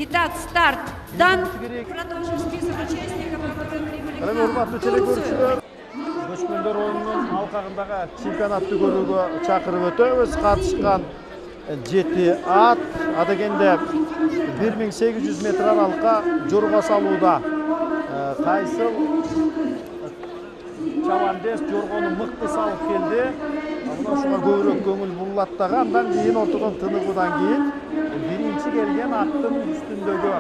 Итак, старт. Дан. Продолжим список участников Урматтуу көчмөндөр оюнунун алкагындагы чемпионатты көрүүгө чакырып өтөбүз. Катышкан 7 ат, адегенде 1800 метр аралыкка жорго салууда. Кайсыл Чавандес жоргону мыкты салып келди. Мына ушуга көбүрөөк көңүл бурулаттагы, андан кийин ортодон тыныгуудан кийин биринчи келген аттын үстүндөгү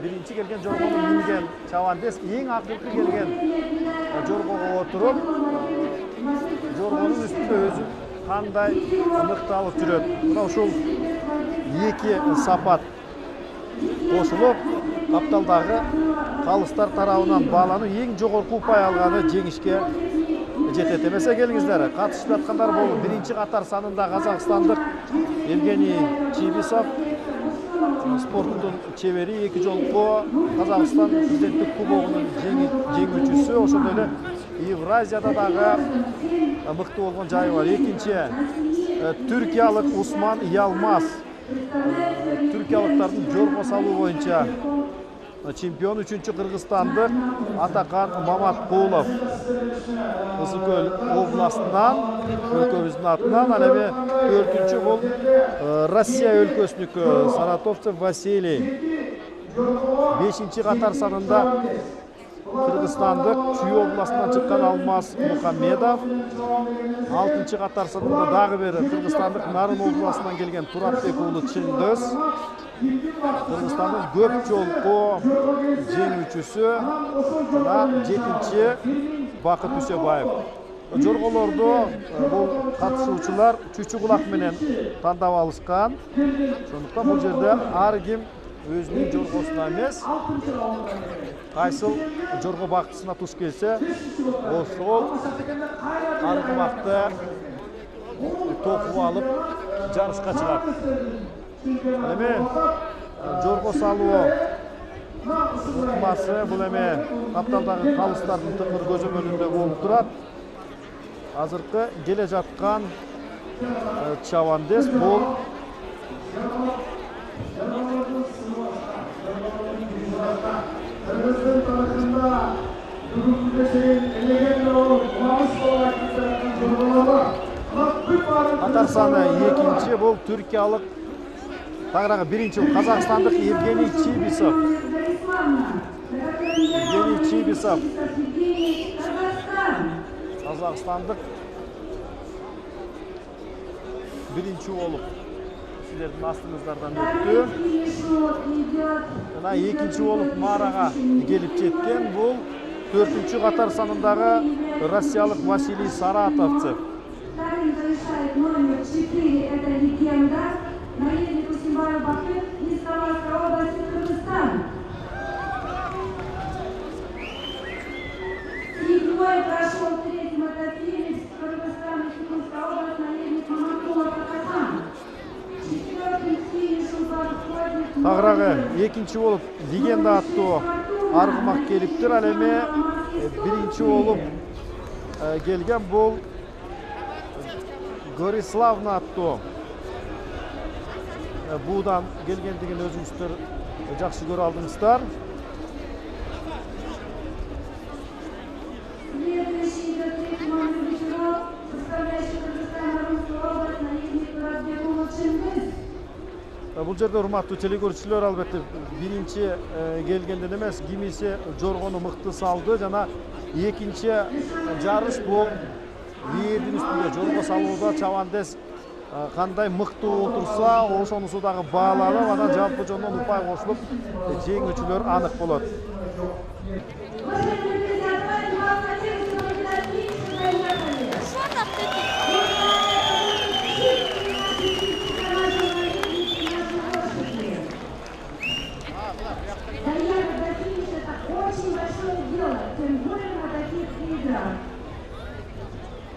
биринчи келген жоргону минген Чавандес эң акыркы келген жоргого отуруп жоргонун үстүндө өзү кандай мыкты алып жүрөт. Мына ушул эки сапат кошулуп капталдагы калыстар тарабынан бааланып эң жогорку упай алганы жеңишке жетет. Эмесе келиңиздер, катышып аткандар бул биринчи катар санында казакстандык Евгений Чибисов, спорттун чебери, эки жолку Казакстан президенттик кубогунун жеңүүчүсү, ошондой эле Евразияда дагы мыкты болгон жайы бар. Экинчи түркиялык Усман Ялмаз, түркиялыктардын жорго салуу боюнча чемпион. Үчүнчү кыргызстандык Атакан Маматкулов, Ысык Көл областынан, өлкөбүздүн атынан. Ал эми төртүнчү бул Россия өлкөсүнүкү Саратовцев Василий. Бешинчи катар санында кыргызстандык Чүй областынан чыккан Алмаз Мухаммедов. Алтынчы катар санында дагы бир кыргызстандык Нарын областынан келген Туратбек уулу Чыңдөз. Кыргызстандын көп жолку жеңүүчүсү жана 7-чи Бакыт Үсөбаев. Жорголорду бул катышуучулар чүчү кулак менен тандап алышкан. Ошондуктан бул жерде ар ким өзүнүн жоргосуна эмес, кайсыл жорго бактысына туш келсе, ошол аргымакты токуп алып жарышка чыгат. Эми жорго салуу ыкмасы бул эми капталдагы калыстардын тыңыр көзөмөлүндө болуп турат. Азыркы келе жаткан Чавандес бул катар саны экинчи, бул түркиялык тагыраагы биринчи казакстандык Евгений Чибисов. Евгений Чибисов казакстандык биринчи болуп силердин астыңыздардан өттү. Жана экинчи болуп Марага келип жеткен бул төртүнчү катар санындагы россиялык Василий Саратовцев. Тагыраагы экинчи болуп Легенда аттуу аргымак келиптир. Ал эми биринчи болуп келген бул Гориславна аттуу буудан келгендигин өзүңүздөр жакшы көрө алдыңыздар. Бул жерде урматтуу телекөрүүчүлөр, албетте биринчи келгенден эмес, кимиси жоргону мыкты салды жана экинчи жарыш бул ээрдин үстүндө жорго салууда Чавандес кандай мыкты отурса, ошонусу дагы бааланып, анан жалпы жондон упай кошулуп жеңүүчүлөр анык болот.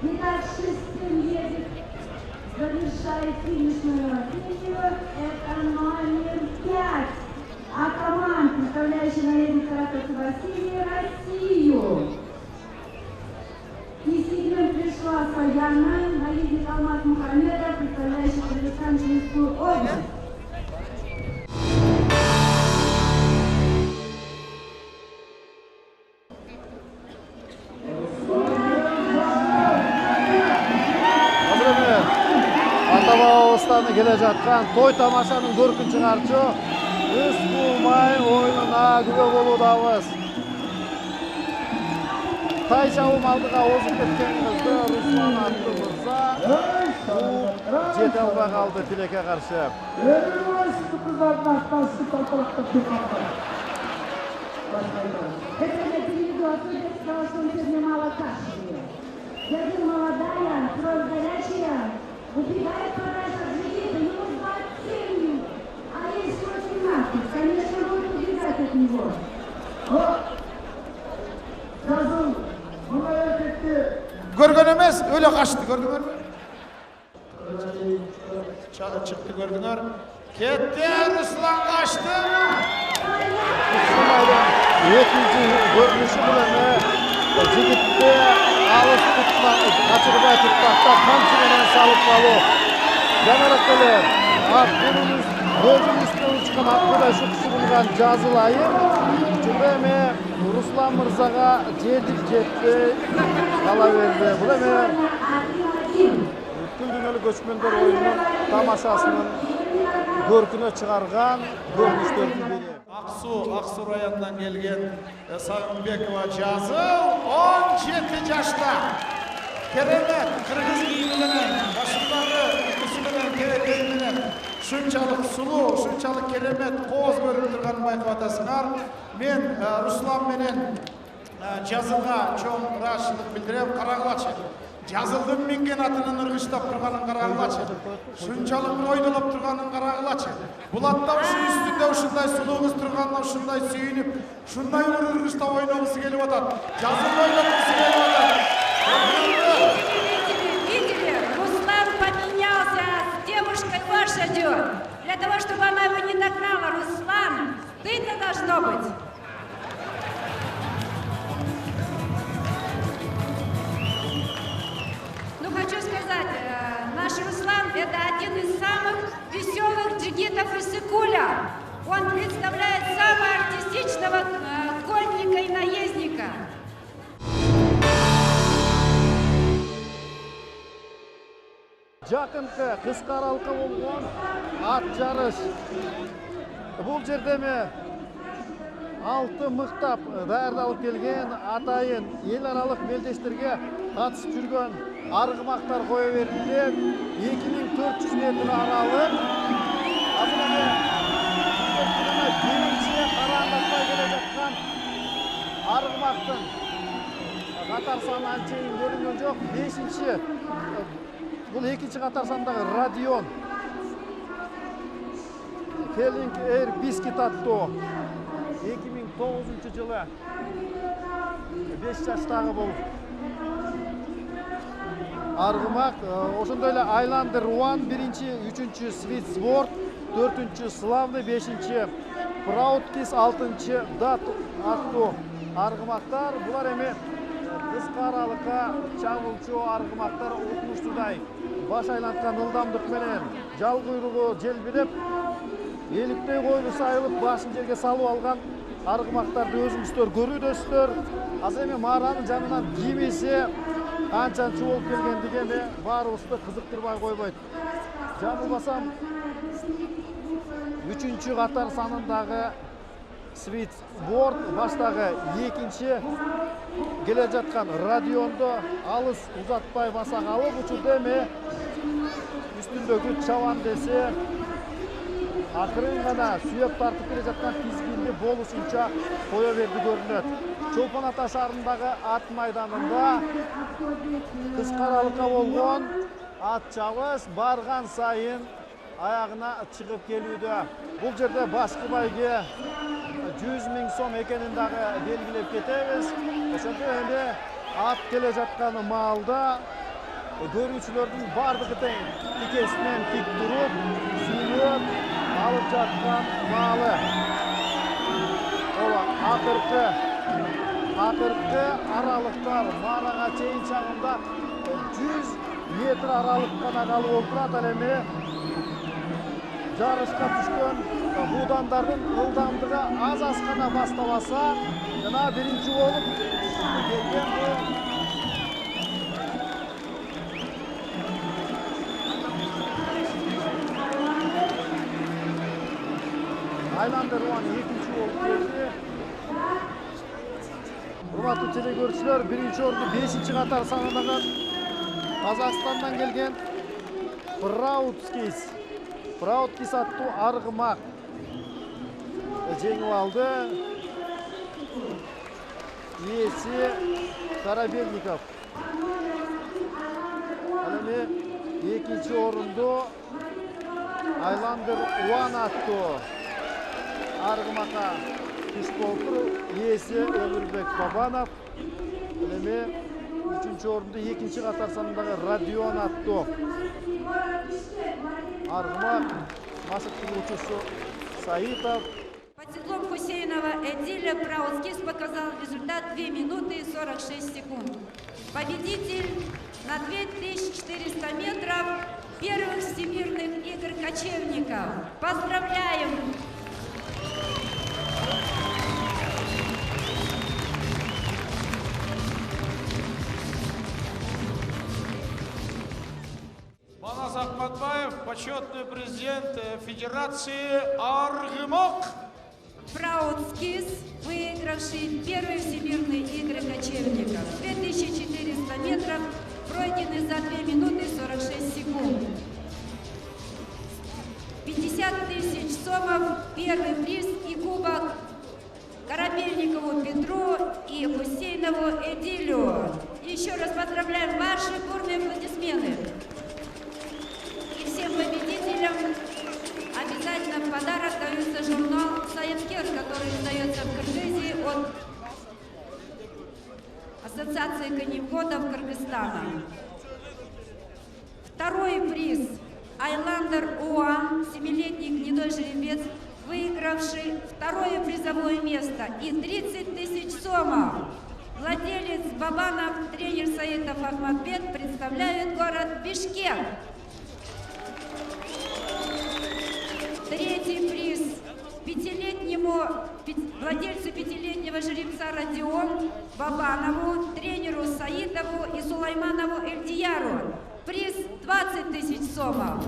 Итак, шестым едет, завершает финишную линию, это номер 5. А команда, представляющая наездник Саратовцев Василий, Россию. И седьмым пришла Саяна, наездник Алмаз Мухаммедов, представляющий Кыргызстан Чуйскую область. Дагыстаны келе жаткан той тамашанын көркүн чыгарчу Үз Кулмай оюнуна күбө болуудабыз. Тай чабым алдыга озуп кеткен кызды Руслан аттуу мырза жете албай калды тилекке каршы. Это индивидуация, сказала, что он сегодня мало каши. Дядя молодая, кровь горячая, убегает подальше от Египта, ему 27, а есть 18, конечно, будет убегать от него. Görgön emes, öyle kaçtı gördüңөр mü? Çıktı gördüңөр. Ketdi, Ruslan kaçtı. Ekинчи көрүнүшү менен жигитти алыс качырбай туттактап камчы менен салып калуу. Жанарат эле көзүн үстүнө учкан акбудай шукушу булган Жазыл айым эми Руслан мырзага жетпей кала берди. Бул эми бүткүл дүйнөлүк көчмөндөр оюнунун тамашасынын көркүнө чыгарган көрүнүштөрдүн бири. Aksu rayonundan gelgen Sayınbekova Жазыл 17 yaşta. Keremet, Kırgız giyiminden, başındaki üstünden, keremetten, şunçalık sulu, şunçalık keremet, koz görüp durgan baykatasınlar. Men Ruslan menen Жазылга çoğun raşılık bildirem, karagılaçı. Жазылдын минген атынын ыргыштап турганын карагылачы. Шунчалык ойдолоп турганын карагылачы. Булатта ушу үстүндө ушундай сулуу кыз турганда ушундай сүйүнүп, шундай ыргыштап ойногусу келип атат. Жазыл ойногусу келип атат. Видели? Руслан поменялся с девушкой лошадью. Для того, чтобы она его не нагнала. Руслан, стыдно должно быть. Хочу сказать, наш Руслан – это один из самых веселых джигитов Иссыкуля. Он представляет самого артистичного конника и наездника. Жакынкы кыска аралыкка болгон ат жарыш. Бул жердеме 6 мыктап даярдалып келген атайын эл аралык белдештерге катышып жүргөн аргымактар кое берилди. 2400 метр аралык. Азыр биринчи карандатпай келе жаткан аргымактын катар саны анчейин көрүнгөн жок. 5-чи бул 2-чи катар сандагы Радион. Хелинг Эйр Бискит аттуу 2009-жылы 5 жаштагы бул аргымак. Ошондой эле Айландер One 1-чи, 3-чү Sweet Sport, 4-чү Славный, 5-чи Proudkiss, 6-чы Dot аттуу аргымактар. Булар эми кыска аралыкка чабуулчу аргымактар утмуштуудай баш айланткан ылдамдык менен жал куйругу желбиреп, эликтей койлу сайылып башын жерге салып алган аргымактарды өзүңүздөр көрүүдөсүздөр. Азыр эми Маранын жанынан кимиси канчанчы болуп келгендигини баарыбызды кызыктырбай койбойт. Жаңылбасам 3-чү катар санындагы Sweet Sport баштагы 2-чи келе жаткан Радионду алыс узатпай баса калып, учурда эми үстүндөгү чабан десе акырын гана сүйөп тартып келе жаткан тизгинди болушунча кое берди көрүнөт. Чолпон Ата шаарындагы ат майданында кыска аралыкка болгон ат чабыш барган сайын аягына чыгып келүүдө. Бул жерде башкы байге 100 000 сом экенин дагы белгилеп кетебиз. Ошондо эми ат келе жаткан маалда көрүүчүлөрдүн бардыгы тең тикесинен тик туруп, сүйүп алып жаткан маалы. Акыркы аралыктар Марага чейин чагында 100 метр аралык гана калып отурат. Ал эми жарышка түшкөн буудандардын ылдамдыгы аз гана бастабаса, жана биринчи болуп келген Айландер Уан екінші болып келді. Урматтуу телекөрүүчүлөр, биринчи орунду 5-чи катар саналган Казакстандан келген Прауткис аттуу аргымак жеңип алды. Ээси Карабельников. Ал эми экинчи орунду Айландер Уан аттуу аргымакка түш болду. Ээси Өмүрбек Бабанов. Ал эми үчүнчү орунду экинчи катар санындагы Радион аттуу аргымак машык чыгуучусу Саитов. Под седлом Хусейнова Эдиля Прауткис показал результат 2 минуты и 46 секунд. Победитель на 2400 метров первых всемирных игр кочевников. Поздравляем! Манас Ахматбаев, почетный президент Федерации Аргымак. Прауткис, выигравший первые всемирные игры кочевников. 2400 метров пройдены за 2 минуты 46 секунд. 50 000 сомов, первый приз и кубок Карабельникову Петру и Хусейнову Эдилю. Еще раз поздравляем, ваши бурные аплодисменты. И всем победителям обязательно в подарок дается журнал «Саяткер», который издается в Кыргызии от Ассоциации коневодов Кыргызстана. Второй приз Айландер Уан, 7-летний гнедой жеребец, выигравший второе призовое место и 30 000 сомов. Владелец Бабанов, тренер Саитов Ахматбек представляют город Бишкек. Третий приз владельцу 5-летнего жеребца Радион Бабанову, тренеру Саитову и Сулайманову Эльдияру. Приз 20 000 сомов.